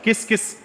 Kiss, kiss.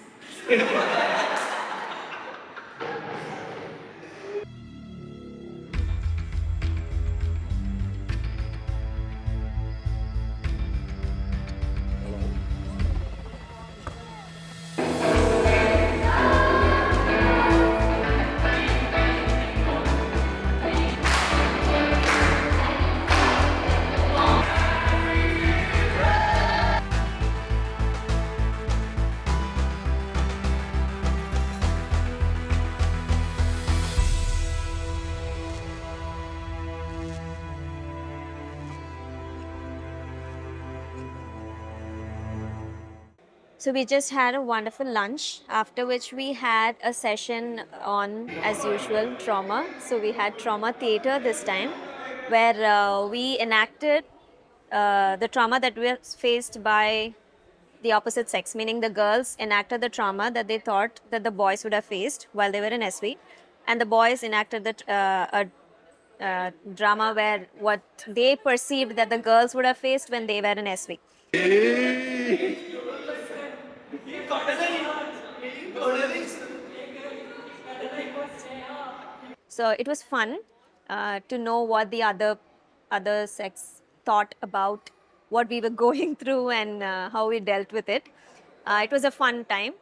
So we just had a wonderful lunch, after which we had a session on, as usual, trauma. So we had trauma theater this time, where we enacted the trauma that was faced by the opposite sex, meaning the girls enacted the trauma that they thought that the boys would have faced while they were in SV, and the boys enacted a drama where what they perceived that the girls would have faced when they were in SV. So it was fun to know what the other sex thought about what we were going through and how we dealt with it. It was a fun time.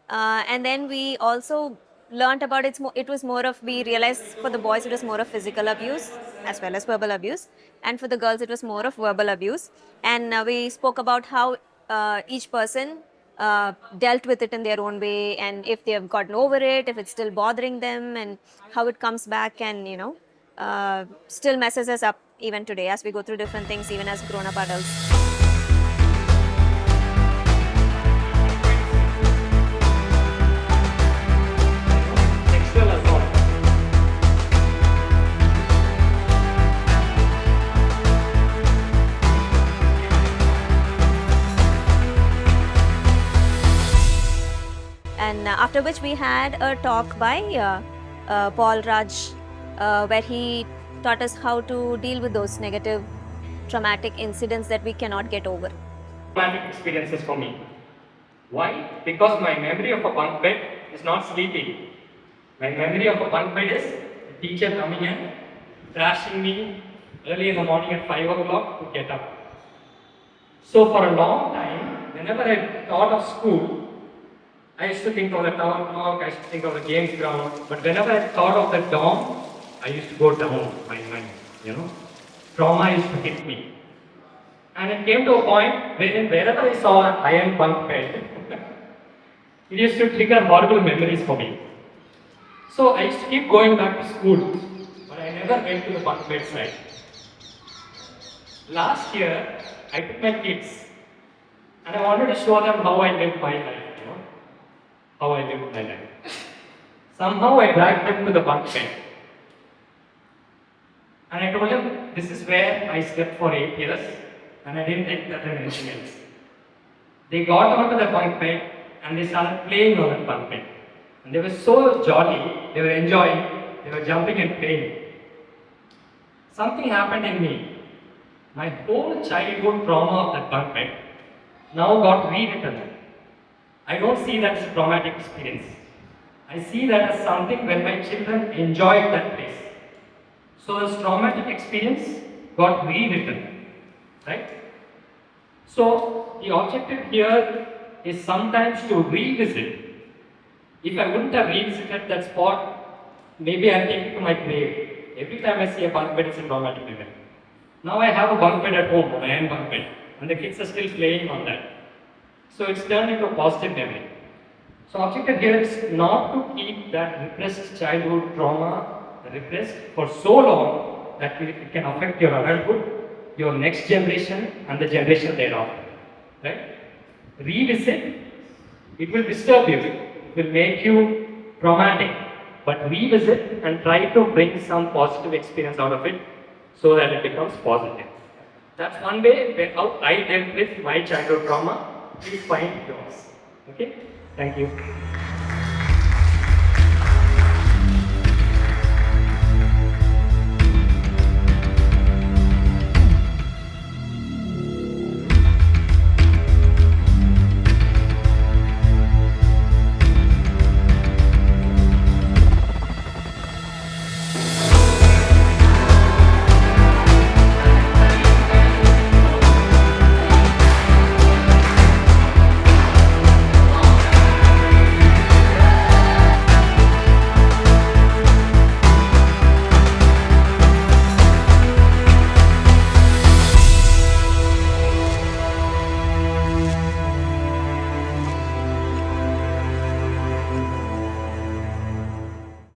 And then we also learned about it was more of, we realized for the boys it was more of physical abuse as well as verbal abuse, and for the girls it was more of verbal abuse. And we spoke about how each person dealt with it in their own way, and if they have gotten over it, if it's still bothering them, and how it comes back and still messes us up even today as we go through different things even as grown-up adults. And after which we had a talk by Paul Raj, where he taught us how to deal with those negative traumatic incidents that we cannot get over. Traumatic experiences for me. Why? Because my memory of a bunk bed is not sleeping. My memory of a bunk bed is the teacher coming in, thrashing me early in the morning at 5 o'clock to get up. So for a long time, whenever I thought of school, I used to think of the tower block, I used to think of the games ground, but whenever I thought of the dorm, I used to go down my mind, Trauma used to hit me. And it came to a point wherein wherever I saw an iron bunk bed, it used to trigger horrible memories for me. So I used to keep going back to school, but I never went to the bunk bed side. Last year, I took my kids and I wanted to show them how I lived my life. How I lived my life. Somehow I dragged them to the bunk bed. And I told them, this is where I slept for 8 years, and I didn't think that and anything else. They got onto the bunk bed and they started playing on the bunk bed. And they were so jolly, they were enjoying, they were jumping and playing. Something happened in me. My whole childhood trauma of that bunk bed now got rewritten. I don't see that as a traumatic experience. I see that as something when my children enjoyed that place. So this traumatic experience got rewritten, right? So the objective here is sometimes to revisit. If I wouldn't have revisited that spot, maybe I'll take it to my grave. Every time I see a bunk bed, it's a traumatic event. Now I have a bunk bed at home, my own bunk bed, and the kids are still playing on that. So it's turned into a positive memory. So objective here is not to keep that repressed childhood trauma repressed for so long that it can affect your adulthood, your next generation, and the generation thereafter. Right? Revisit, it will disturb you, it will make you traumatic, but revisit and try to bring some positive experience out of it so that it becomes positive. That's one way how I dealt with my childhood trauma. Please find yours. Okay? Thank you.